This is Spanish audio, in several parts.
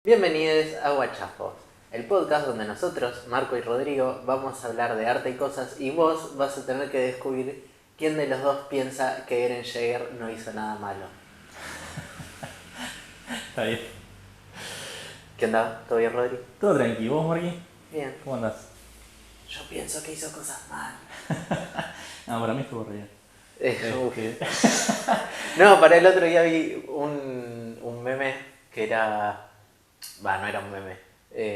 Bienvenidos a Guachafos, el podcast donde nosotros, Marco y Rodrigo, vamos a hablar de arte y cosas y vos vas a tener que descubrir quién de los dos piensa que Eren Jaeger no hizo nada malo. Está bien. ¿Qué onda? ¿Todo bien, Rodri? Todo tranquilo. ¿Vos, Marqui? Bien. ¿Cómo andás? Yo pienso que hizo cosas mal. No, para mí estuvo re bien. No, para el otro día vi un meme que era... no era un meme.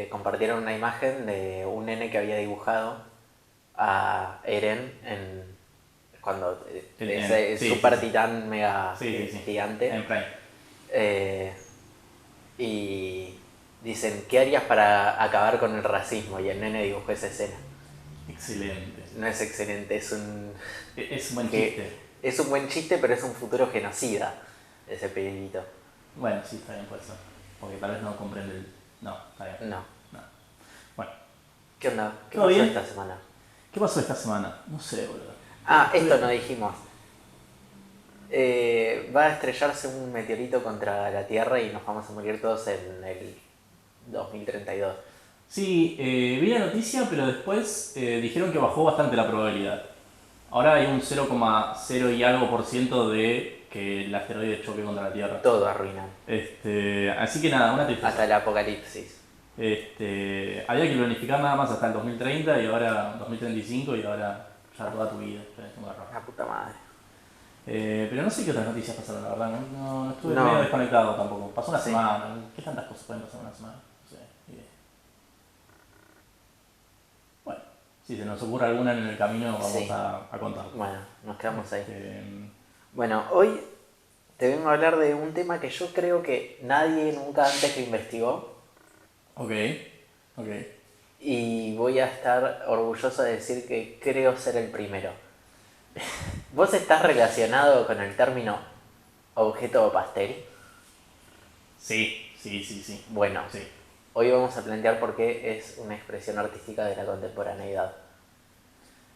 Compartieron una imagen de un nene que había dibujado a Eren cuando ese Sí, super sí, sí. titán mega Sí. gigante. En Prime. Eh, y dicen, ¿qué harías para acabar con el racismo? Y el nene dibujó esa escena. Excelente. No es excelente, es un... Es un buen que chiste. es un buen chiste, pero es un futuro genocida, ese pelito. Bueno, sí, está bien, puede ser. Porque tal vez no comprende el... No, está bien. No. No. Bueno. ¿Qué onda? ¿Qué ¿Todo pasó bien? esta semana? ¿Qué pasó esta semana? No sé, boludo. Esto no dijimos. Va a estrellarse un meteorito contra la Tierra y nos vamos a morir todos en el 2032. Sí, vi la noticia, pero después dijeron que bajó bastante la probabilidad. Ahora hay un 0,0 y algo por ciento de que el asteroide choque contra la Tierra. Todo arruinan. Así que nada, una tristeza. Hasta el apocalipsis. Había que planificar nada más hasta el 2030 y ahora 2035 y ahora ya toda tu vida. Es un garrón. La puta madre. Pero no sé qué otras noticias pasaron, la verdad. No estuve No. medio desconectado tampoco. Pasó una Sí. semana. ¿Qué tantas cosas pueden pasar en una semana? No sé, ni idea. Bueno, si se nos ocurre alguna en el camino, vamos Sí. a contar. Bueno, nos quedamos ahí. Este, Bueno, hoy te vengo a hablar de un tema que yo creo que nadie nunca antes lo investigó. ok. Y voy a estar orgulloso de decir que creo ser el primero. ¿Vos estás relacionado con el término objeto pastel? Sí. Bueno, Sí. hoy vamos a plantear por qué es una expresión artística de la contemporaneidad.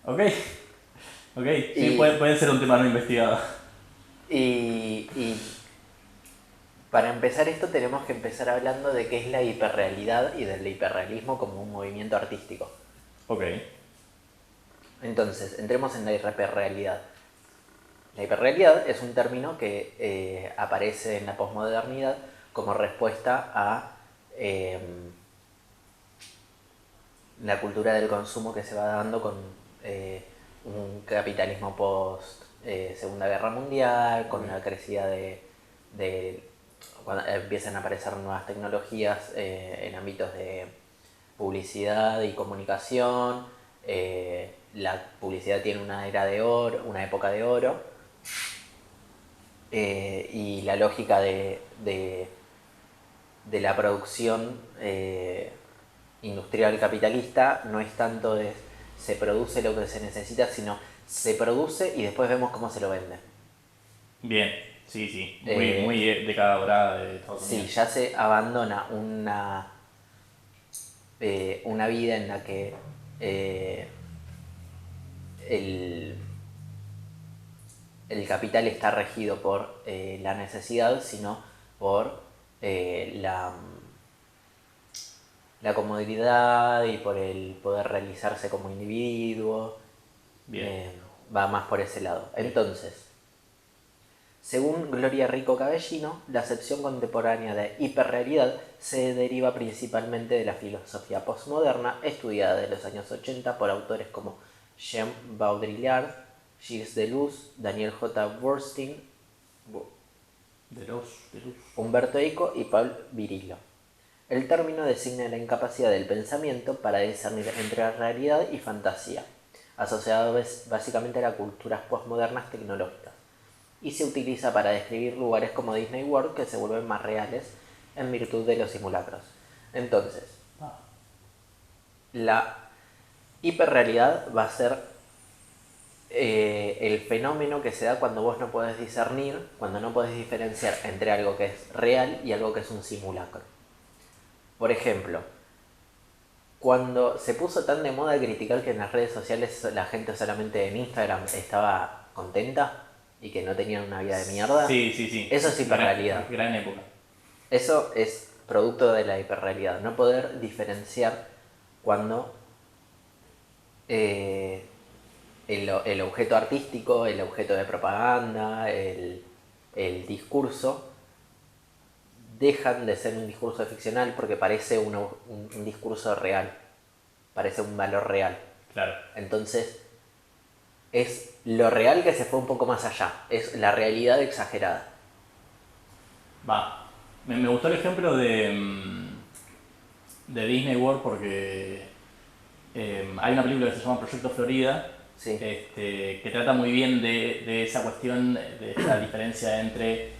Ok. Sí, Y- puede ser un tema no investigado. Y para empezar esto tenemos que empezar hablando de qué es la hiperrealidad y del hiperrealismo como un movimiento artístico. Ok. Entonces, entremos en la hiperrealidad. La hiperrealidad es un término que aparece en la posmodernidad como respuesta a la cultura del consumo que se va dando con un capitalismo post Segunda Guerra Mundial, con la crecida de cuando empiezan a aparecer nuevas tecnologías en ámbitos de publicidad y comunicación. La publicidad tiene una era de oro, una época de oro, y la lógica de la producción industrial capitalista no es tanto de se produce lo que se necesita, sino se produce y después vemos cómo se lo vende. Bien, sí. Muy década dorada de Estados Unidos. Sí, ya se abandona una vida en la que el capital está regido por la necesidad, sino por la comodidad y por el poder realizarse como individuo. Bien. Va más por ese lado. Entonces, según Gloria Rico Cabellino, la acepción contemporánea de hiperrealidad se deriva principalmente de la filosofía postmoderna estudiada de los años 80 por autores como Jean Baudrillard, Gilles Deleuze, Daniel J. Bernstein, Humberto Eco y Paul Virillo. El término designa la incapacidad del pensamiento para discernir entre realidad y fantasía, asociado básicamente a las culturas postmodernas tecnológicas, y se utiliza para describir lugares como Disney World que se vuelven más reales en virtud de los simulacros. Entonces, la hiperrealidad va a ser el fenómeno que se da cuando vos no podés discernir, cuando no podés diferenciar entre algo que es real y algo que es un simulacro. Por ejemplo, cuando se puso tan de moda criticar que en las redes sociales la gente solamente en Instagram estaba contenta y que no tenían una vida de mierda, Sí. eso es hiperrealidad. Gran época. Eso es producto de la hiperrealidad. No poder diferenciar cuando el objeto artístico, el objeto de propaganda, el discurso, dejan de ser un discurso ficcional porque parece un discurso real, parece un valor real. Claro. Entonces, es lo real que se fue un poco más allá, es la realidad exagerada. Va. Me gustó el ejemplo de Disney World porque hay una película que se llama Proyecto Florida, Sí. que trata muy bien de esa cuestión, de esa diferencia entre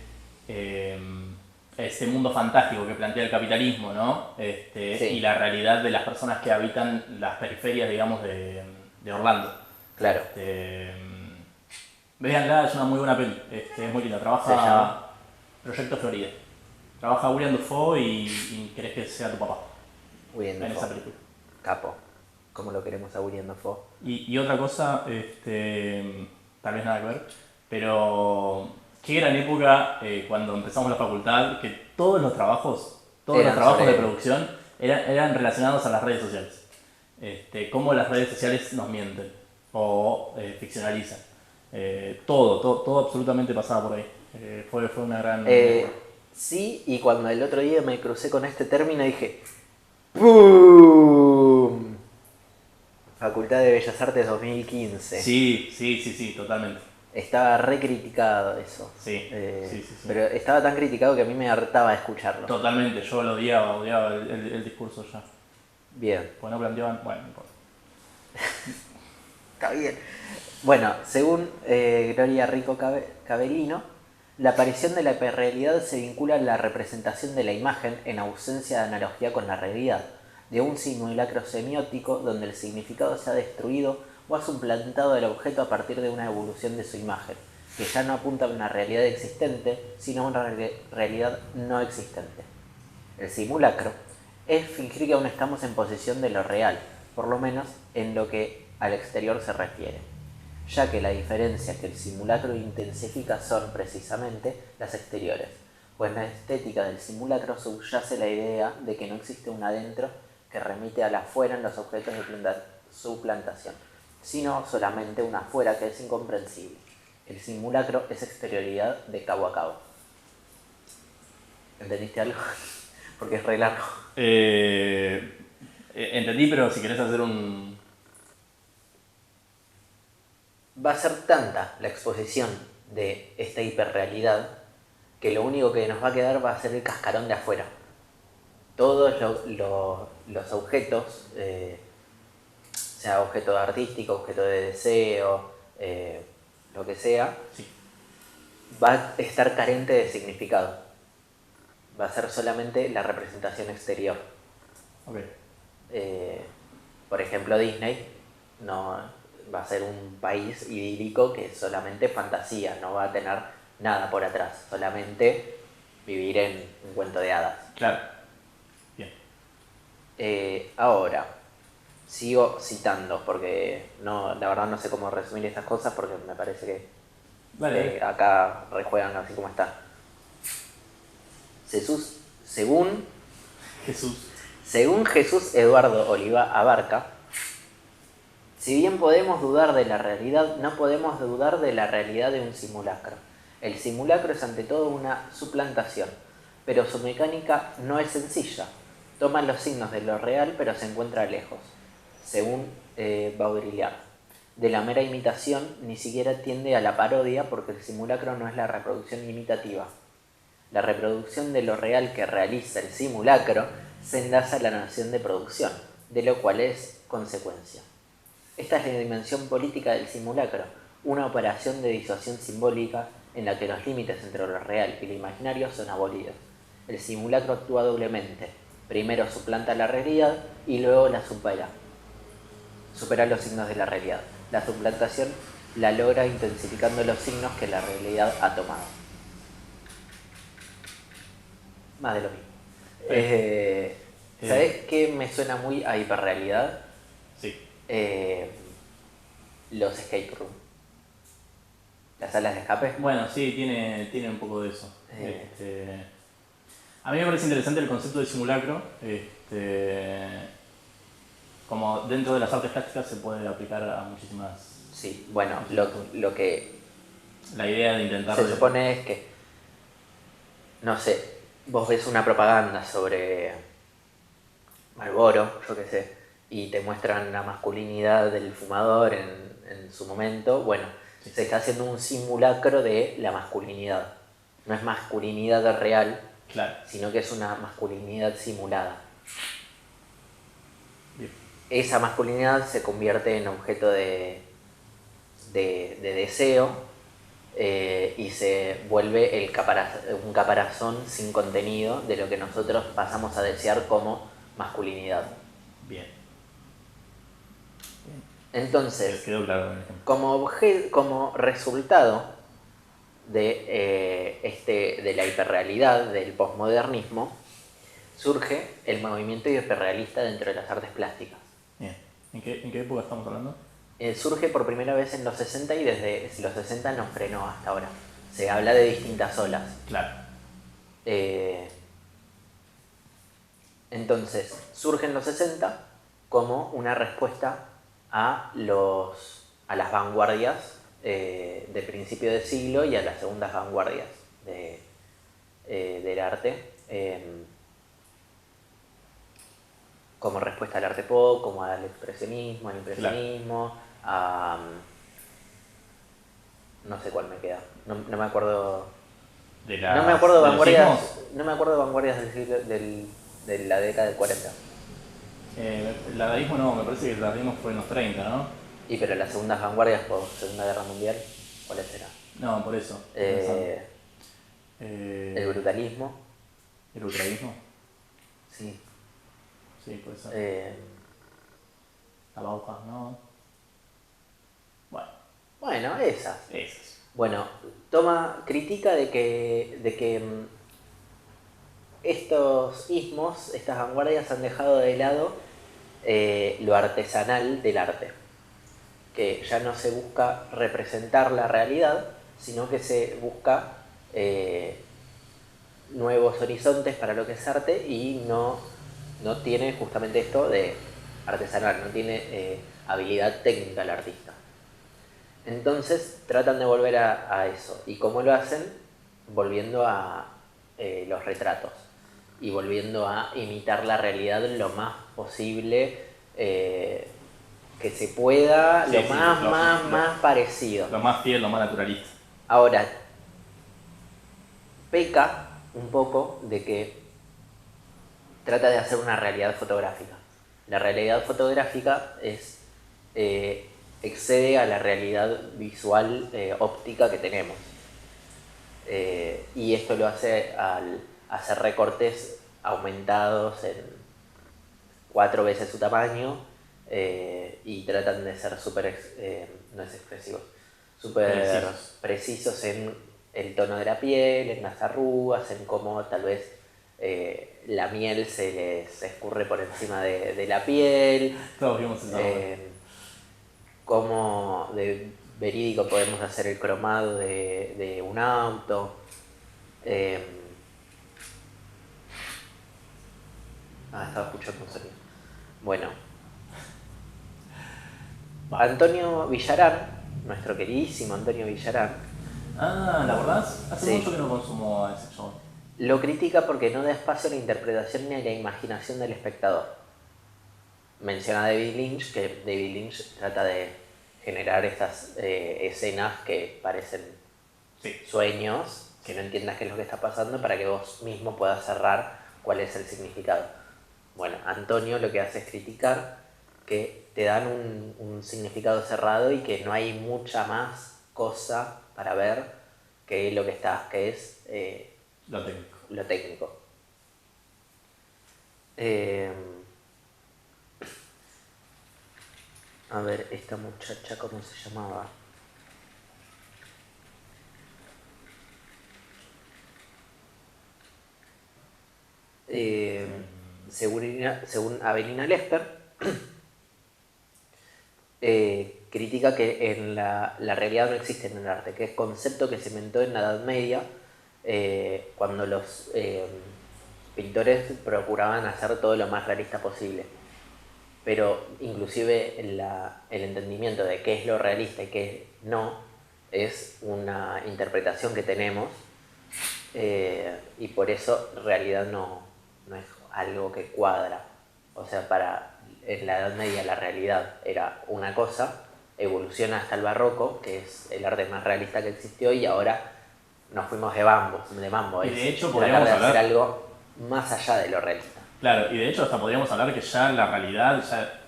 este mundo fantástico que plantea el capitalismo, ¿no? Sí. Y la realidad de las personas que habitan las periferias, digamos, de Orlando. Claro. Véanla, es una muy buena peli, es muy linda. ¿Se Trabaja llama? Proyecto Florida. Trabaja William Dafoe y querés que sea tu papá William en esa Dafoe. película. Capo. Como lo queremos a William Dafoe. Y otra cosa, tal vez nada que ver, pero qué gran época cuando empezamos la facultad, que todos los trabajos Eran de sobre- producción eran relacionados a las redes sociales. Cómo las redes sociales nos mienten o ficcionalizan. Todo absolutamente pasaba por ahí. Fue una gran época. Sí, y cuando el otro día me crucé con este término dije ¡Pum! Facultad de Bellas Artes 2015. Sí, totalmente. Estaba re criticado eso. Sí. Pero estaba tan criticado que a mí me hartaba escucharlo. Totalmente, yo lo odiaba el discurso ya. Bien, Pues no planteaban, bueno, no importa. está bien. Bueno, según Gloria Rico Cabellino, la aparición de la hiperrealidad se vincula a la representación de la imagen en ausencia de analogía con la realidad, de un simulacro semiótico donde el significado se ha destruido o ha suplantado el objeto a partir de una evolución de su imagen, que ya no apunta a una realidad existente, sino a una realidad no existente. El simulacro es fingir que aún estamos en posesión de lo real, por lo menos en lo que al exterior se refiere, ya que la diferencia que el simulacro intensifica son precisamente las exteriores, pues en la estética del simulacro subyace la idea de que no existe un adentro que remite al afuera en los objetos de suplantación, sino solamente un afuera que es incomprensible. El simulacro es exterioridad de cabo a cabo. ¿Entendiste algo? Porque es re largo. Entendí, pero si querés hacer un... Va a ser tanta la exposición de esta hiperrealidad que lo único que nos va a quedar va a ser el cascarón de afuera. Todos los objetos, sea objeto artístico, objeto de deseo, lo que sea, Sí. va a estar carente de significado. Va a ser solamente la representación exterior. Ok. Por ejemplo, Disney no va a ser un país idílico que es solamente fantasía, no va a tener nada por atrás, solamente vivir en un cuento de hadas. Claro. Bien. Ahora, sigo citando porque no, la verdad no sé cómo resumir estas cosas porque me parece que Vale. acá rejuegan así como está. Según Jesús Eduardo Oliva Abarca, si bien podemos dudar de la realidad, no podemos dudar de la realidad de un simulacro. El simulacro es ante todo una suplantación, pero su mecánica no es sencilla. Toma los signos de lo real, pero se encuentra lejos, según Baudrillard. De la mera imitación ni siquiera tiende a la parodia porque el simulacro no es la reproducción imitativa. La reproducción de lo real que realiza el simulacro se enlaza a la noción de producción, de lo cual es consecuencia. Esta es la dimensión política del simulacro, una operación de disuasión simbólica en la que los límites entre lo real y lo imaginario son abolidos. El simulacro actúa doblemente, primero suplanta la realidad y luego la supera. Supera los signos de la realidad. La suplantación la logra intensificando los signos que la realidad ha tomado. Más de lo mismo. ¿Sabés qué me suena muy a hiperrealidad? Sí. Los escape room. Las salas de escape. Bueno, sí, tiene un poco de eso. A mí me parece interesante el concepto de simulacro. Como dentro de las artes plásticas se puede aplicar a muchísimas... Sí, bueno, muchísimas lo que la idea de intentar... se supone es que, no sé, vos ves una propaganda sobre Marlboro, yo qué sé, y te muestran la masculinidad del fumador en su momento. Bueno, Sí. se está haciendo un simulacro de la masculinidad. No es masculinidad real, Claro. sino que es una masculinidad simulada. Bien. Esa masculinidad se convierte en objeto de deseo, y se vuelve un caparazón sin contenido de lo que nosotros pasamos a desear como masculinidad. Bien. Entonces, Quedó claro el ejemplo. como resultado de la hiperrealidad, del posmodernismo, surge el movimiento hiperrealista dentro de las artes plásticas. Bien. ¿En qué época estamos hablando? Surge por primera vez en los 60 y desde los 60 no frenó hasta ahora. Se habla de distintas olas. Claro. Entonces, surge en los 60 como una respuesta a las vanguardias de principio de siglo y a las segundas vanguardias del arte, como respuesta al arte pop, como al expresionismo, al impresionismo, no sé cuál me queda, no me acuerdo. No me acuerdo de vanguardias de la década del 40. El dadaísmo no, me parece que el dadaísmo fue en los 30, ¿no? Y pero las segundas vanguardias por Segunda Guerra Mundial, ¿cuáles serán? No, por eso. El brutalismo. ¿El ultraísmo? Sí. Sí, puede ser. La Bauhaus, ¿no? Bueno, esas. Esas. Bueno, critica de que estos ismos, estas vanguardias han dejado de lado lo artesanal del arte, que ya no se busca representar la realidad, sino que se busca nuevos horizontes para lo que es arte y no tiene justamente esto de artesanal, no tiene habilidad técnica el artista. Entonces tratan de volver a eso. ¿Y cómo lo hacen? Volviendo a los retratos y volviendo a imitar la realidad lo más posible que se pueda, Sí, lo sí, más parecido. Lo más fiel, lo más naturalista. Ahora, peca un poco de que trata de hacer una realidad fotográfica. La realidad fotográfica excede a la realidad visual óptica que tenemos. Y esto lo hace al hacer recortes aumentados en 4 veces su tamaño, y tratan de ser súper, no es expresivos, súper precisos en el tono de la piel, en las arrugas, en cómo tal vez la miel se les escurre por encima de la piel. Todos vimos esa Cómo de verídico podemos hacer el cromado de un auto. Estaba escuchando un sonido. Bueno, Antonio Villarán, nuestro queridísimo Antonio Villarán. ¿la acordás? Hace Sí. mucho que no consumo a ese show. Lo critica porque no da espacio a la interpretación ni a la imaginación del espectador. Menciona a David Lynch, que David Lynch trata de generar estas escenas que parecen sueños, que no entiendas qué es lo que está pasando para que vos mismo puedas cerrar cuál es el significado. Bueno, Antonio lo que hace es criticar que te dan un significado cerrado y que no hay mucha más cosa para ver que lo que es lo técnico. A ver, esta muchacha, ¿cómo se llamaba? Según Avelina Lesper, critica que en la realidad no existe en el arte, que es concepto que se inventó en la Edad Media, cuando los pintores procuraban hacer todo lo más realista posible. Pero inclusive el entendimiento de qué es lo realista y qué no es una interpretación que tenemos, y por eso en realidad no es algo que cuadra. O sea, en la Edad Media la realidad era una cosa, evoluciona hasta el barroco, que es el arte más realista que existió, y ahora nos fuimos de mambo. Y de hecho tratar podríamos de hacer hablar... algo más allá de lo realista. Claro, y de hecho hasta podríamos hablar que ya la realidad, ya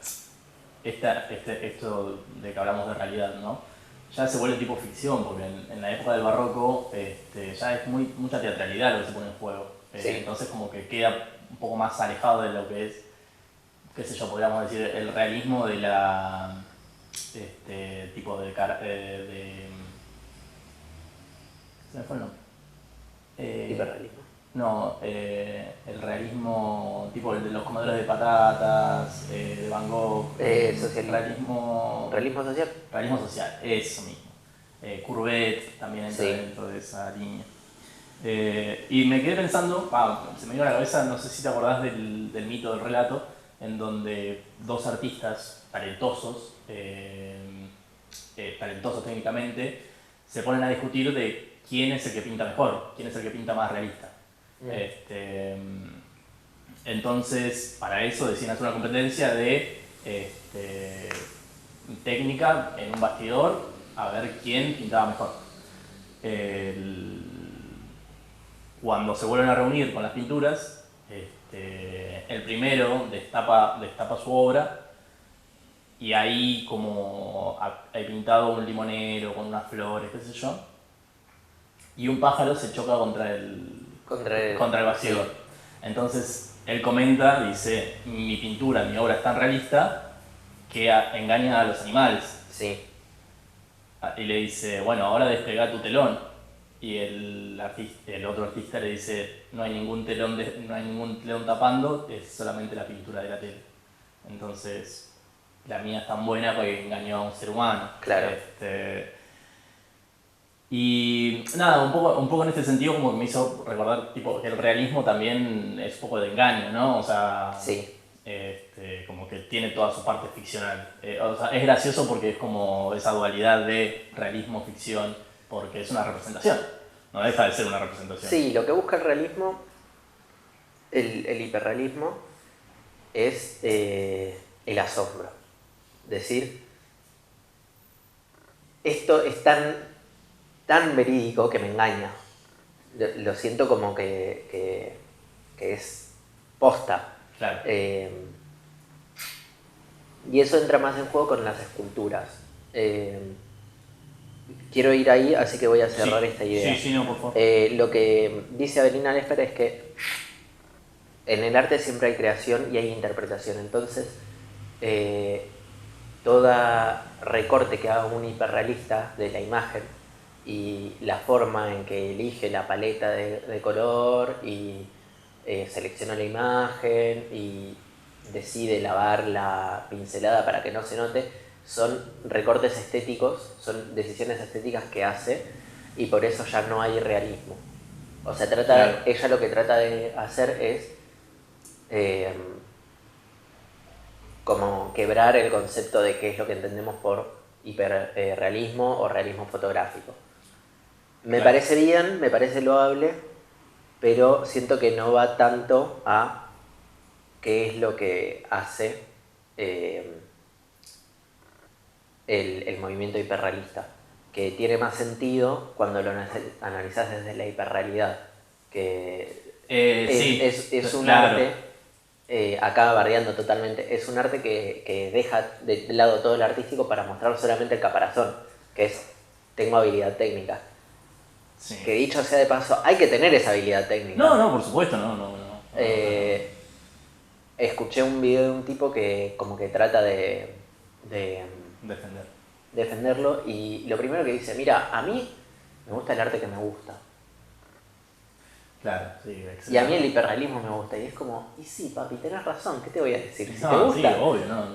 esto de que hablamos de realidad, ¿no? Ya se vuelve tipo ficción, porque en la época del barroco ya es mucha teatralidad lo que se pone en juego. Sí. Entonces como que queda un poco más alejado de lo que es, qué sé yo, podríamos decir, el realismo de la... tipo de... ¿Se me fue el nombre? Hiperrealismo. No, el realismo tipo el de los comedores de patatas, de Van Gogh, Socialismo. Realismo social. Realismo social, eso mismo. Courbet también entra Sí. dentro de esa línea. Y me quedé pensando, se me vino a la cabeza, no sé si te acordás del mito del relato, en donde dos artistas talentosos, talentosos técnicamente, se ponen a discutir de quién es el que pinta mejor, quién es el que pinta más realista. Entonces, para eso deciden hacer una competencia de técnica en un bastidor a ver quién pintaba mejor. Cuando se vuelven a reunir con las pinturas, el primero destapa su obra y ahí como hay pintado un limonero con unas flores, qué sé yo, y un pájaro se choca contra el bastidor. Sí. Entonces él comenta, dice, mi pintura, mi obra es tan realista que engaña a los animales. Sí. Y le dice, bueno, ahora despega tu telón. Y el otro artista le dice, no hay ningún telón tapando, es solamente la pintura de la tele. Entonces, la mía es tan buena porque engañó a un ser humano. Claro. Y nada, un poco en este sentido como que me hizo recordar tipo, que el realismo también es un poco de engaño, ¿no? O sea, sí. Como que tiene toda su parte ficcional. O sea, es gracioso porque es como esa dualidad de realismo-ficción, porque es una representación, no deja de ser una representación. Sí, lo que busca el realismo, el hiperrealismo, es el asombro. Decir, esto es tan verídico que me engaña. Lo siento como que es posta. Claro. Y eso entra más en juego con las esculturas. Quiero ir ahí, así que voy a cerrar esta idea. Sí, no, por favor. Lo que dice Avelina Lesper es que en el arte siempre hay creación y hay interpretación. Entonces, toda recorte que haga un hiperrealista de la imagen y la forma en que elige la paleta de color y selecciona la imagen y decide lavar la pincelada para que no se note, son recortes estéticos, son decisiones estéticas que hace, y por eso ya no hay realismo. O sea, claro. Ella lo que trata de hacer es como quebrar el concepto de qué es lo que entendemos por hiperrealismo o realismo fotográfico. Me parece bien, me parece loable, pero siento que no va tanto a qué es lo que hace el movimiento hiperrealista, que tiene más sentido cuando lo analizás desde la hiperrealidad, que es un arte, acá bardeando totalmente, es un arte que deja de lado todo lo artístico para mostrar solamente el caparazón, que es, tengo habilidad técnica. Sí. Que dicho sea de paso, hay que tener esa habilidad técnica. No, por supuesto, no. Escuché un video de un tipo que como que trata de defenderlo, y lo primero que dice, mira, a mí me gusta el arte que me gusta. Claro, sí, excelente. Y a mí el hiperrealismo me gusta, y es como, y sí, papi, tenés razón, ¿qué te voy a decir? Si no, te gusta, sí, obvio, no.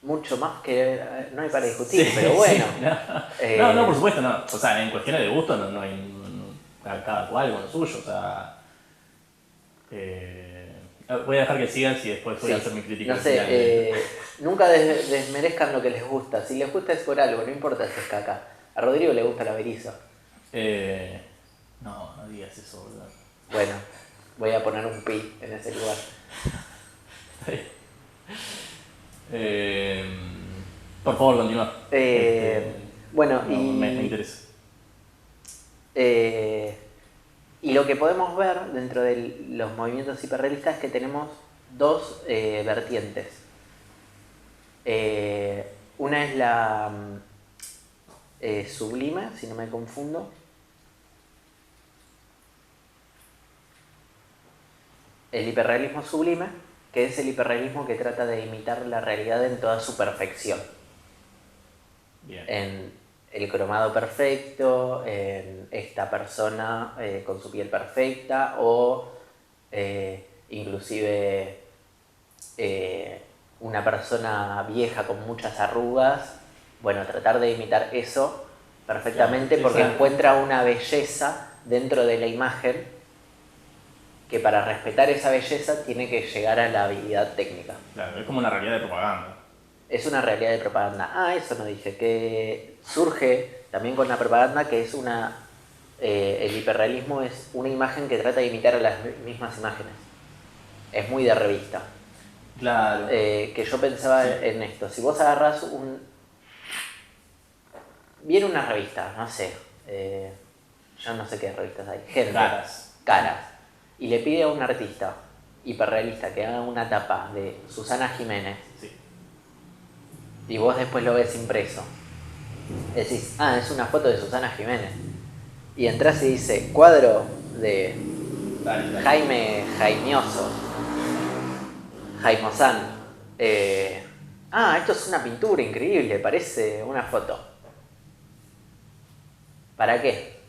Mucho más que no hay para discutir, sí, pero bueno. Sí, no, por supuesto, no. O sea, en cuestiones de gusto no hay... cada cual con lo suyo, o sea... voy a dejar que sigas y después voy a hacer mi crítica. No sé, nunca desmerezcan lo que les gusta. Si les gusta es por algo, no importa si es caca. A Rodrigo le gusta la berizo. No digas eso, boludo. Bueno, voy a poner un pi en ese lugar. Por favor, continúa. Bueno, no, me interesa. Y lo que podemos ver dentro de los movimientos hiperrealistas es que tenemos dos vertientes. Una es la sublime, si no me confundo. El hiperrealismo sublime, que es el hiperrealismo que trata de imitar la realidad en toda su perfección. Bien. En el cromado perfecto, en esta persona con su piel perfecta, o inclusive una persona vieja con muchas arrugas. Bueno, tratar de imitar eso perfectamente, porque encuentra una belleza dentro de la imagen que para respetar esa belleza tiene que llegar a la habilidad técnica. Claro, es como una realidad de propaganda. Es una realidad de propaganda. Ah, eso no dije, que surge también con la propaganda, que es el hiperrealismo es una imagen que trata de imitar a las mismas imágenes. Es muy de revista. Claro. Que yo pensaba en esto. Si vos agarrás viene una revista, no sé, yo no sé qué revistas hay. Gente. Caras. Y le pide a un artista hiperrealista que haga una tapa de Susana Jiménez. Sí. Y vos después lo ves impreso. Decís, es una foto de Susana Jiménez. Y entras y dice, cuadro de Jaime Jaimioso, Jaimozán. Esto es una pintura increíble, parece una foto. ¿Para qué?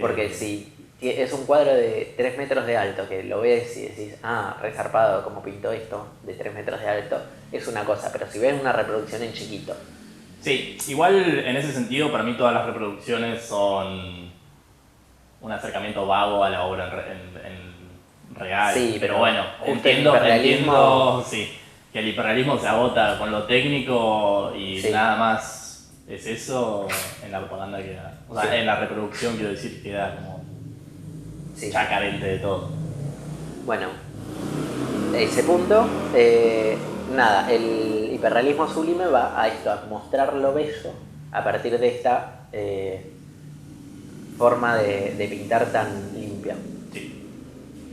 Porque si es un cuadro de 3 metros de alto, que lo ves y decís, resarpado como pintó esto, de 3 metros de alto, es una cosa, pero si ves una reproducción en chiquito. Sí, igual en ese sentido para mí todas las reproducciones son un acercamiento vago a la obra en real. Sí, pero bueno, entiendo sí, que el hiperrealismo se agota con lo técnico y nada más es eso, en la propaganda queda. O sea, en la reproducción quiero decir queda como ya carente de todo. Bueno, ese punto, el hiperrealismo sublime va a esto, a mostrar lo bello a partir de esta forma de pintar tan limpia. Sí.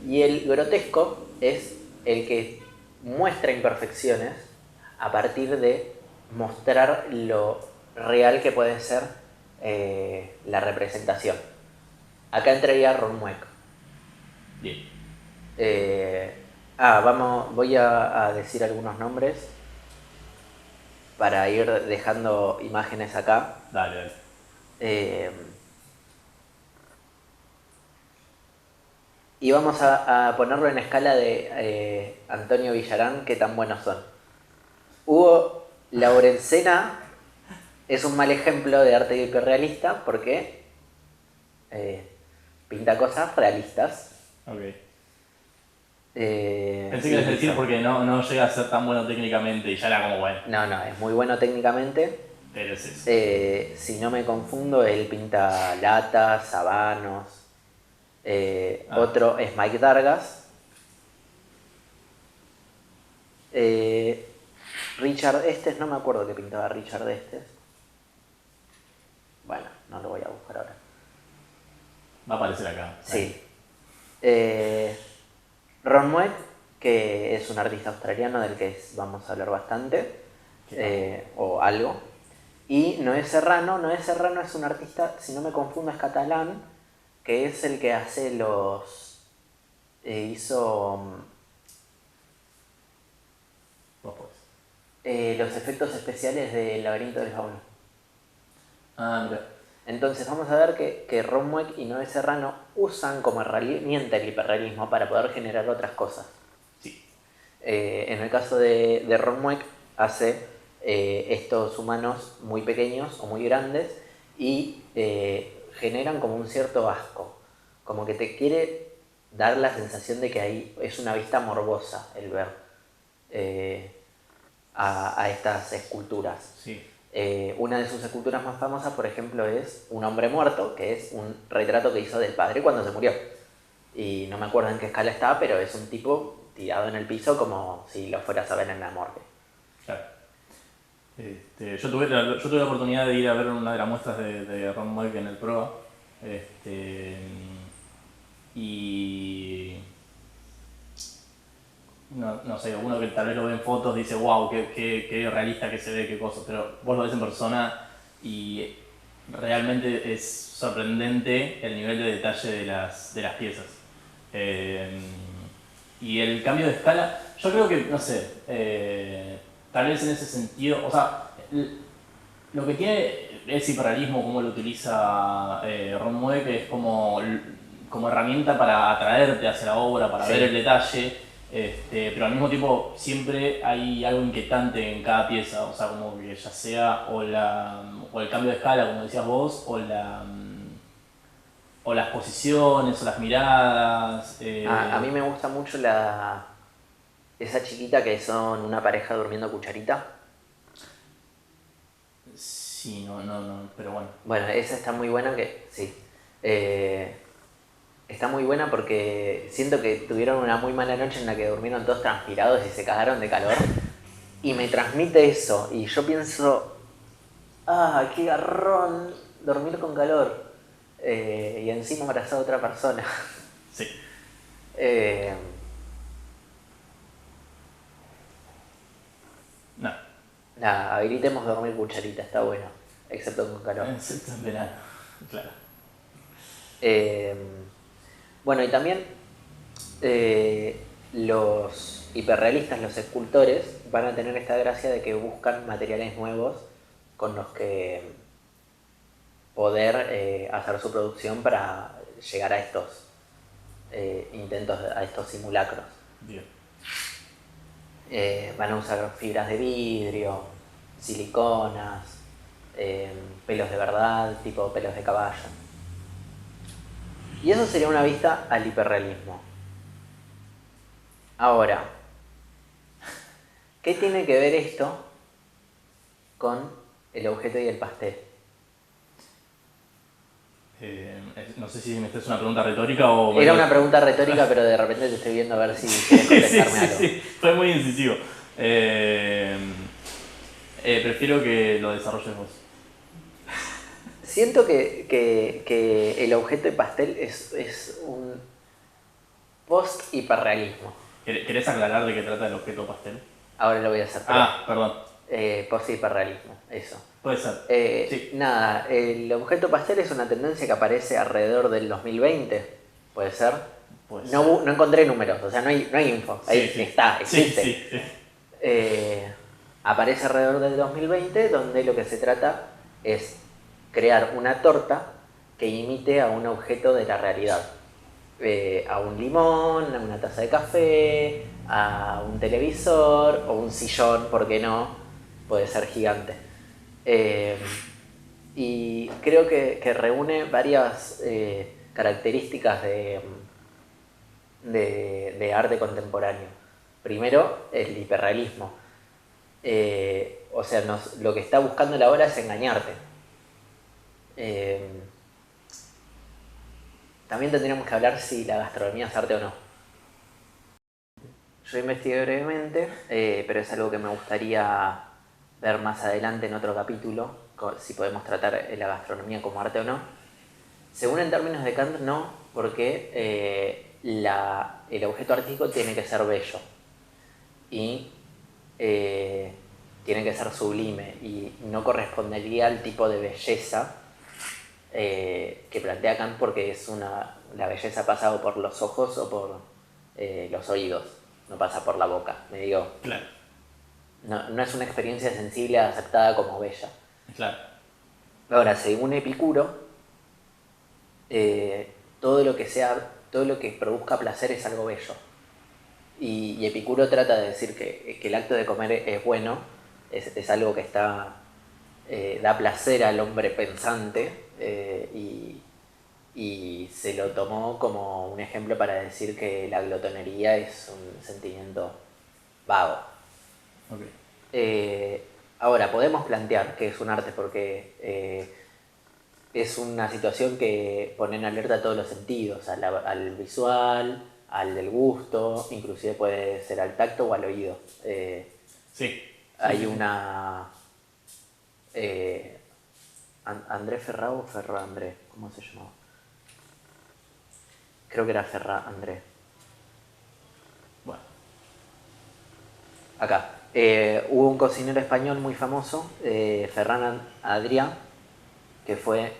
Y el grotesco es el que muestra imperfecciones a partir de mostrar lo real que puede ser la representación. Acá entraría Ron Mueck. Bien. Voy a decir algunos nombres para ir dejando imágenes acá. Dale. Y vamos a ponerlo en escala de Antonio Villarán, qué tan buenos son. Hugo Laurencena es un mal ejemplo de arte hiperrealista porque pinta cosas realistas. Ok. Pensé que ibas a decir porque no llega a ser tan bueno técnicamente y ya era como bueno. No, es muy bueno técnicamente. Pero es eso. Si no me confundo, él pinta latas, sabanos. Otro es Mike Dargas. Richard Estes, no me acuerdo que pintaba Richard Estes. Bueno, no lo voy a buscar ahora. Va a aparecer acá. Sí. Ron Mueck, que es un artista australiano del que vamos a hablar bastante, o algo. Y Noé Serrano es un artista, si no me confundo, es catalán, que es el que hace hizo los efectos especiales del Laberinto del Fauno. Mira. Entonces vamos a ver que Ron Mueck y Noé Serrano usan como herramienta el hiperrealismo para poder generar otras cosas. Sí. En el caso de Ron Mueck hace estos humanos muy pequeños o muy grandes y generan como un cierto asco, como que te quiere dar la sensación de que ahí es una vista morbosa el ver a estas esculturas. Sí. Una de sus esculturas más famosas, por ejemplo, es Un hombre muerto, que es un retrato que hizo del padre cuando se murió. Y no me acuerdo en qué escala estaba, pero es un tipo tirado en el piso como si lo fueras a ver en la morgue. Claro. Yo tuve la oportunidad de ir a ver una de las muestras de Ron Mueck en el PROA. Y no sé, uno que tal vez lo ve en fotos dice, wow, qué realista que se ve, qué cosa, pero vos lo ves en persona y realmente es sorprendente el nivel de detalle de las piezas. Y el cambio de escala, yo creo que, no sé, tal vez en ese sentido, o sea, lo que tiene ese hiperrealismo, como lo utiliza Ron Mueck, es como herramienta para atraerte hacia la obra, para ver el detalle, pero al mismo tiempo siempre hay algo inquietante en cada pieza, o sea, como que ya sea o el cambio de escala, como decías vos, o las posiciones, o las miradas. A mí me gusta mucho esa chiquita que son una pareja durmiendo cucharita. Sí, no, pero bueno. Bueno, esa está muy buena sí. Está muy buena porque siento que tuvieron una muy mala noche en la que durmieron todos transpirados y se cagaron de calor. Y me transmite eso. Y yo pienso, qué garrón dormir con calor. Y encima abrazar a otra persona. Sí. No. Nada, habilitemos dormir cucharita, está bueno. Excepto con calor. Excepto en verano, claro. Bueno, y también los hiperrealistas, los escultores, van a tener esta gracia de que buscan materiales nuevos con los que poder hacer su producción para llegar a estos intentos, a estos simulacros. Bien. Van a usar fibras de vidrio, siliconas, pelos de verdad, tipo pelos de caballo. Y eso sería una vista al hiperrealismo. Ahora, ¿qué tiene que ver esto con el objeto y el pastel? No sé si esta es una pregunta retórica o... Era una pregunta retórica, pero de repente te estoy viendo a ver si quieres contestarme algo. Sí, fue muy incisivo. Prefiero que lo desarrolles vos. Siento que el objeto y pastel es un post-hiperrealismo. ¿Querés aclarar de qué trata el objeto pastel? Ahora lo voy a hacer. Perdón. Post-hiperrealismo, eso. Puede ser. Sí. Nada, el objeto pastel es una tendencia que aparece alrededor del 2020, ¿puede ser? No encontré números, o sea, no hay info. Ahí está, existe. Sí. Aparece alrededor del 2020, donde lo que se trata es crear una torta que imite a un objeto de la realidad. A un limón, a una taza de café, a un televisor o un sillón, ¿por qué no? Puede ser gigante. Y creo que reúne varias características de arte contemporáneo. Primero, el hiperrealismo. O sea, lo que está buscando la obra es engañarte. También tendríamos que hablar si la gastronomía es arte o no. Yo investigué brevemente, pero es algo que me gustaría ver más adelante en otro capítulo, si podemos tratar la gastronomía como arte o no. Según en términos de Kant, no, porque el objeto artístico tiene que ser bello y tiene que ser sublime y no correspondería al tipo de belleza que plantea Kant, porque la belleza pasa o por los ojos o por los oídos, no pasa por la boca. Claro. No es una experiencia sensible aceptada como bella. Claro. Ahora, según Epicuro, todo lo que produzca placer es algo bello. Y Epicuro trata de decir que el acto de comer es bueno, es algo que da placer al hombre pensante, y se lo tomó como un ejemplo para decir que la glotonería es un sentimiento vago. Ok. Ahora, podemos plantear que es un arte porque es una situación que pone en alerta todos los sentidos, al visual, al del gusto, inclusive puede ser al tacto o al oído. Sí. Hay una... André Ferrá o Ferrá André, ¿cómo se llamaba? Creo que era Ferrá André. Bueno. Acá. Hubo un cocinero español muy famoso, Ferran Adrià, que fue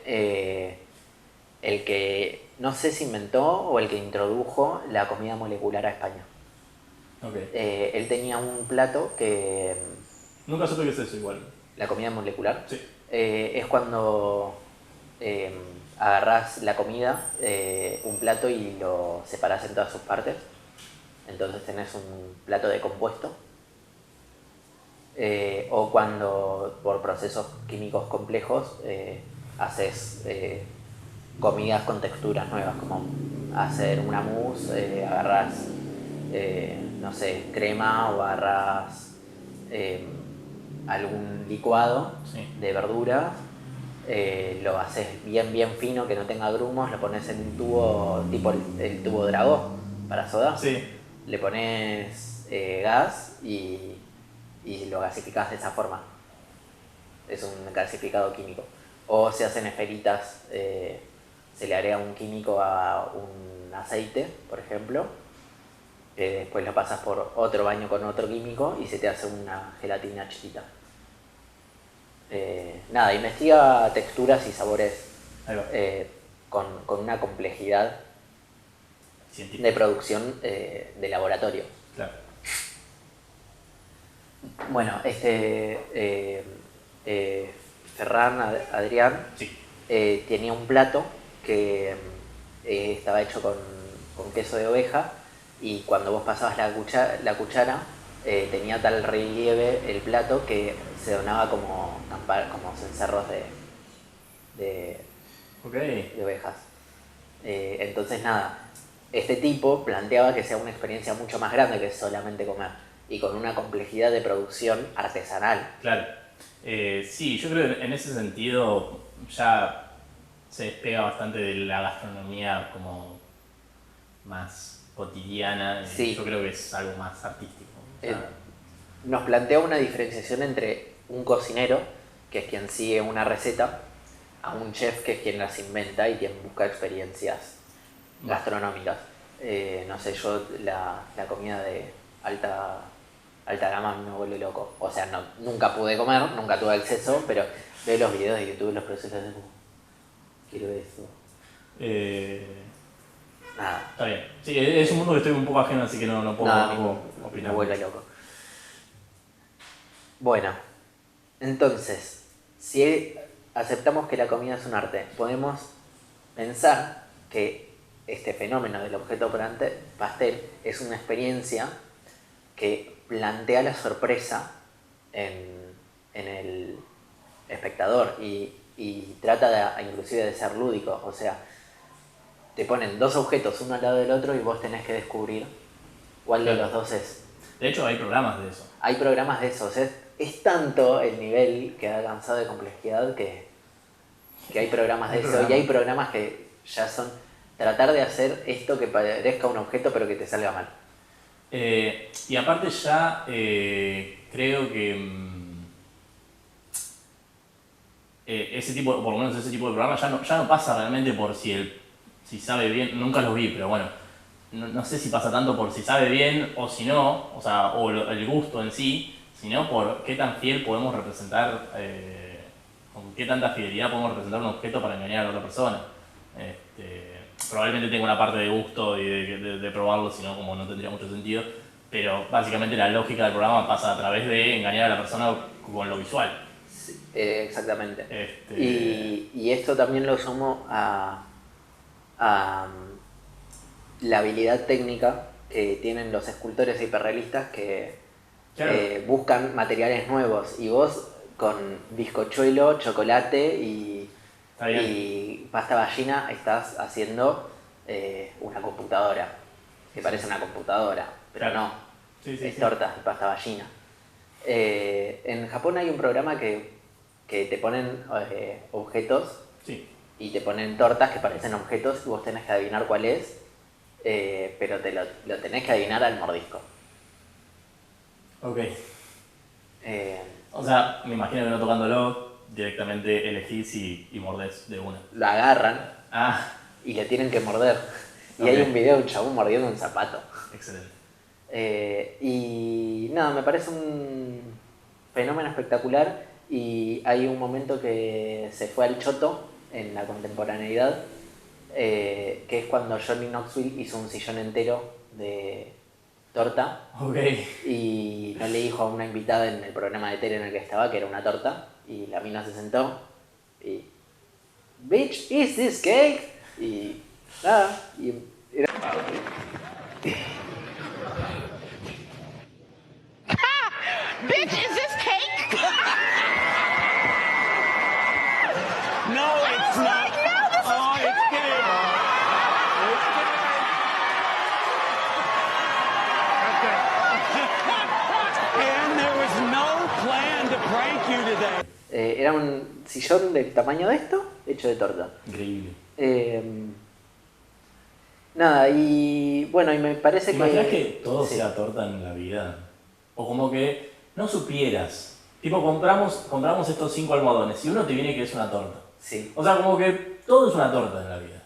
el que, no sé si inventó o el que introdujo la comida molecular a España. Ok. Él tenía un plato que... Nunca supe qué es eso igual. La comida molecular Sí. es cuando agarrás la comida, un plato y lo separás en todas sus partes. Entonces tenés un plato de compuesto. O cuando por procesos químicos complejos haces comidas con texturas nuevas, como hacer una mousse, agarras, no sé, crema o agarras algún licuado Sí. de verduras, lo haces bien bien fino, que no tenga grumos, lo pones en un tubo tipo el tubo Dragó para soda, Sí. le pones gas y lo gasificás de esa forma. Es un gasificado químico. O se hacen esferitas, se le agrega un químico a un aceite, por ejemplo, después lo pasas por otro baño con otro químico y se te hace una gelatina chiquita. Nada, investiga texturas y sabores Ahí va. con una complejidad Científico. de producción de laboratorio. Claro. Bueno, Ferran Adrián Sí. tenía un plato que estaba hecho con queso de oveja y cuando vos pasabas la cuchara tenía tal relieve el plato que se donaba como cencerros Ok. de ovejas. Entonces nada, este tipo planteaba que sea una experiencia mucho más grande que solamente comer y con una complejidad de producción artesanal. Claro. Sí, yo creo que en ese sentido ya se despega bastante de la gastronomía como más cotidiana. Sí. Yo creo que es algo más artístico. O sea, Nos plantea una diferenciación entre un cocinero, que es quien sigue una receta, a un chef, que es quien las inventa y quien busca experiencias gastronómicas. No sé, yo la comida de alta gama me vuelve loco. O sea, nunca pude comer, nunca tuve acceso, pero veo los videos de YouTube, los procesos de quiero eso. Nada. Está bien. Sí, es un mundo que estoy un poco ajeno, así que no puedo, Nada, no puedo me opinar. vuelve loco. Bueno, entonces, si aceptamos que la comida es un arte, podemos pensar que este fenómeno del objeto pastel es una experiencia que plantea la sorpresa en el espectador y trata inclusive de ser lúdico. O sea, te ponen dos objetos uno al lado del otro y vos tenés que descubrir cuál de los dos es. De hecho, hay programas de eso. Hay programas de esos. Es tanto el nivel que ha alcanzado de complejidad que hay programas de eso. Y hay programas que ya son tratar de hacer esto que parezca un objeto pero que te salga mal. Y aparte ya creo que ese tipo, por lo menos ese tipo de programa ya no pasa realmente por si sabe bien, nunca los vi, pero bueno, no sé si pasa tanto por si sabe bien o si no, o sea, el gusto en sí, sino por qué tan fiel podemos representar, con qué tanta fidelidad podemos representar un objeto para engañar a la otra persona. Probablemente tenga una parte de gusto y de probarlo, si no, como no tendría mucho sentido, pero básicamente la lógica del programa pasa a través de engañar a la persona con lo visual. Sí, exactamente. Y esto también lo sumo a la habilidad técnica que tienen los escultores hiperrealistas que Claro. buscan materiales nuevos y vos con bizcochuelo, chocolate y pasta ballina estás haciendo una computadora, que parece una computadora, pero Claro. no, Sí, sí, es sí. torta de pasta ballina. En Japón hay un programa que te ponen objetos Sí. y te ponen tortas que parecen objetos y vos tenés que adivinar cuál es, pero lo tenés que adivinar al mordisco. Ok. Eh, O sea, me imagino que no tocándolo, directamente elegís y mordés de una. lo agarran Ah, y le tienen que morder. Y ok. hay un video de un chabón mordiendo un zapato. Excelente. Y nada, me parece un fenómeno espectacular y hay un momento que se fue al choto en la contemporaneidad, que es cuando Johnny Knoxville hizo un sillón entero de torta Ok. y no le dijo a una invitada en el programa de tele en el que estaba que era una torta y la mina se sentó y "Bitch, is this cake?" Y nada, y era... Bitch, is this cake? No, it's not. Oh, it's cake. It's cake. And there was no plan to prank you today. Era un sillón del tamaño de esto, hecho de torta. Increíble. Nada, y bueno, y me parece ¿Te imaginas que... que todo sí. sea torta en la vida? O como que no supieras. Tipo, compramos estos 5 almohadones y uno te viene que es una torta. Sí. O sea, como que todo es una torta en la vida.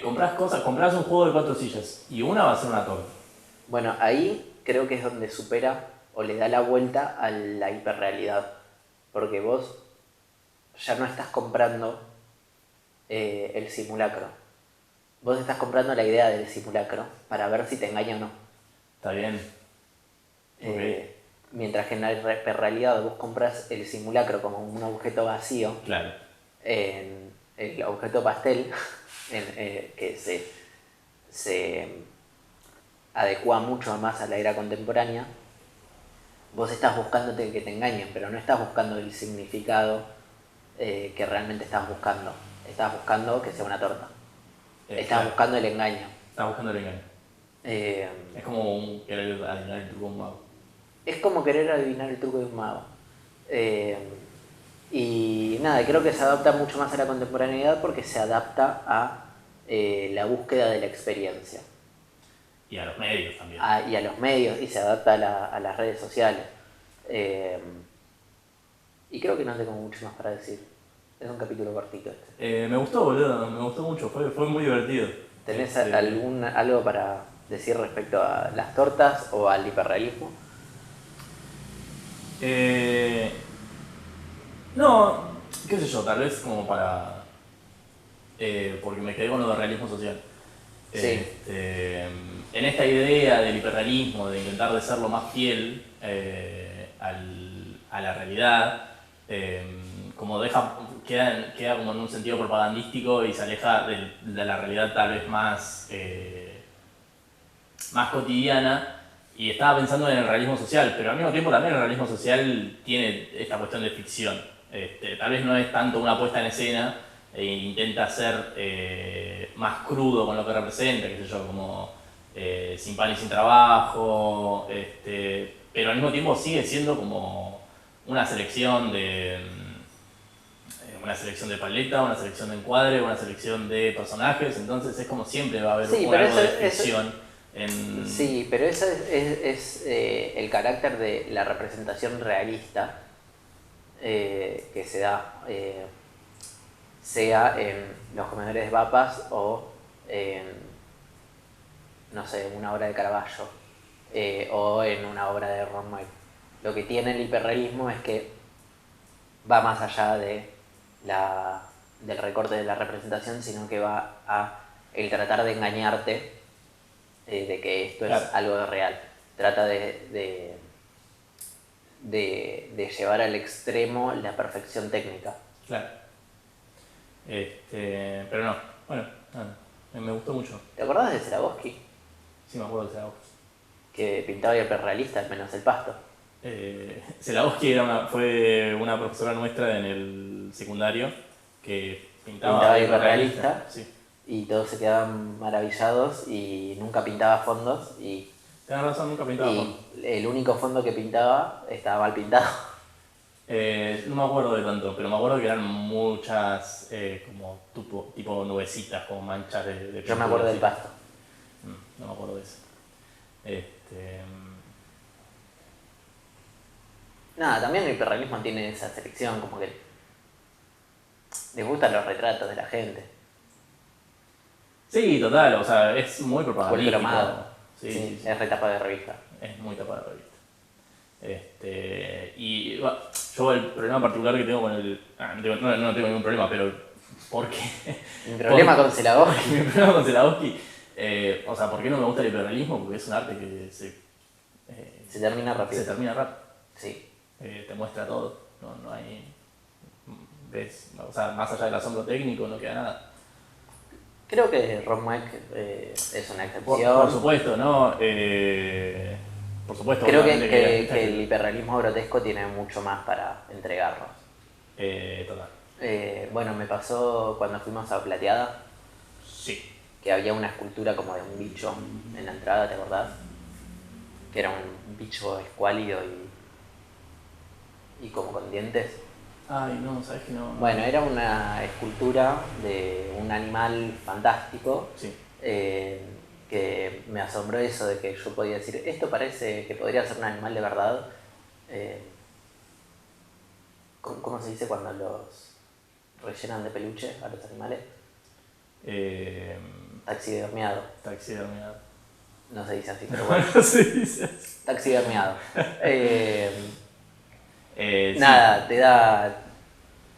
Compras un juego de 4 sillas y una va a ser una torta. Bueno, ahí creo que es donde supera o le da la vuelta a la hiperrealidad. Porque vos ya no estás comprando el simulacro. Vos estás comprando la idea del simulacro para ver si te engaña o no. ¿Está bien? Ok. Mientras que en la hiperrealidad vos compras el simulacro como un objeto vacío, Claro. en el objeto pastel, que se adecua mucho más a la era contemporánea, vos estás buscando que te engañen, pero no estás buscando el significado que realmente estás buscando. Estás buscando que sea una torta. Estás Claro. buscando el engaño. Estás buscando el engaño. Es como querer adivinar el truco de un mago. Es como querer adivinar el truco de un mago. Y nada, creo que se adapta mucho más a la contemporaneidad porque se adapta a la búsqueda de la experiencia. Y a los medios también. Y a los medios, y se adapta a las redes sociales. Y creo que no tengo mucho más para decir. Es un capítulo cortito este. Me gustó, boludo. Me gustó mucho. Fue muy divertido. ¿Tenés algo para decir respecto a las tortas o al hiperrealismo? No, qué sé yo, tal vez como para... porque me quedé con lo del realismo social. Sí. En esta idea del hiperrealismo, de intentar de ser lo más fiel a la realidad, como queda como en un sentido propagandístico y se aleja de la realidad tal vez más cotidiana. Y estaba pensando en el realismo social, pero al mismo tiempo también el realismo social tiene esta cuestión de ficción. Tal vez no es tanto una puesta en escena, intenta ser más crudo con lo que representa, qué sé yo, como sin pan y sin trabajo, pero al mismo tiempo sigue siendo como una selección de paleta, una selección de encuadre, una selección de personajes, entonces es como siempre va a haber Sí, algo pero de ficción. Sí, pero ese es el carácter de la representación realista que se da, sea en Los comedores de papas o en, no sé, una obra de Caravaggio o en una obra de Ron Moy. Lo que tiene el hiperrealismo es que va más allá del recorte de la representación, sino que va a el tratar de engañarte de que esto Claro. es algo real. Trata de llevar al extremo la perfección técnica. Claro. Pero no, bueno, nada, me gustó mucho. ¿Te acordás de Swarovski? Sí, me acuerdo de Zelowski. Que pintaba hiperrealista, menos el pasto. Zelowski fue una profesora nuestra en el secundario que pintaba hiperrealista. Sí. Y todos se quedaban maravillados y nunca pintaba fondos y Tenés razón, nunca pintaba fondos. el único fondo que pintaba estaba mal pintado. No me acuerdo de tanto, pero me acuerdo que eran muchas como tipo nubecitas, como manchas de Yo pintura, me acuerdo del sí. pasto. No me acuerdo de eso. Nada, también el hiperrealismo tiene esa selección, como que les gustan los retratos de la gente. Sí, total, o sea, es muy O el propagandístico. cromado. Sí, Sí, sí, sí. es retapa de revista. Es muy tapada de revista. Y bueno, yo el problema particular que tengo con el... no tengo ningún problema, pero ¿por qué? Mi problema con Celadowski. Mi problema con Celadowski, o sea, ¿por qué no me gusta el hiperrealismo? Porque es un arte que Se termina rápido. se termina rápido, Sí. te muestra todo, no hay... ¿Ves? O sea, más allá del asombro técnico no queda nada. Creo que Ron Mueck es una Por excepción. supuesto, ¿no? Por supuesto. Creo obviamente que el hiperrealismo grotesco tiene mucho más para entregarnos. Total. Bueno, me pasó cuando fuimos a Plateada, Sí. que había una escultura como de un bicho en la entrada, ¿te acordás? Que era un bicho escuálido y como con dientes. Ay, no, sabes que no. Bueno, era una escultura de un animal fantástico. Sí. Que me asombró eso de que yo podía decir, esto parece que podría ser un animal de verdad. ¿Cómo se dice cuando los rellenan de peluche a los animales? Taxidermiado. Taxidermiado. No se dice así, pero bueno. No se dice así. Taxidermiado. Sí, Nada, te da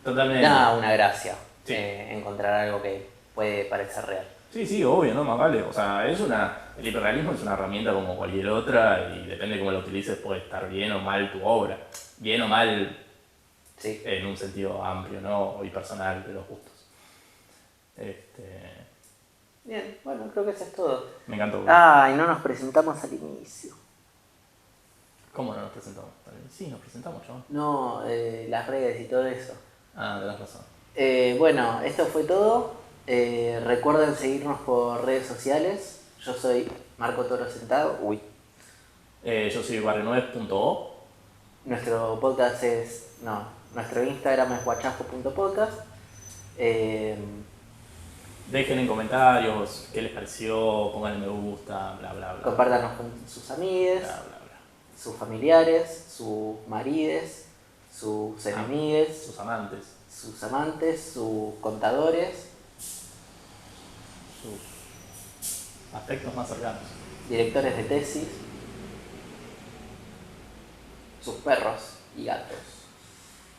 totalmente. una gracia Sí. encontrar algo que puede parecer real. Sí, obvio, ¿no? Más vale. O sea, el hiperrealismo es una herramienta como cualquier otra y depende de cómo la utilices puede estar bien o mal tu obra. Bien o mal Sí. en un sentido amplio, ¿no? Y personal de los gustos. Bien, bueno, creo que eso es todo. Me encantó. Ay, no nos presentamos al inicio. ¿Cómo no nos presentamos? Sí, nos presentamos, ¿no? No, las redes y todo eso. Ah, tenés razón. Bueno, esto fue todo. Recuerden seguirnos por redes sociales. Yo soy Marco Toro Sentado. Uy. Yo soy barrenueve.o. Nuestro podcast es... No, nuestro Instagram es guachajo.podcast. Dejen en comentarios qué les pareció, pongan me gusta, bla bla bla. Compártanos con sus amigues, Bla bla bla. sus familiares, sus marides, sus enemigues, Sus amantes, sus amantes, sus contadores, sus aspectos más cercanos. directores de tesis, sus perros y gatos.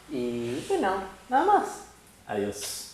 Y bueno, nada más. Adiós.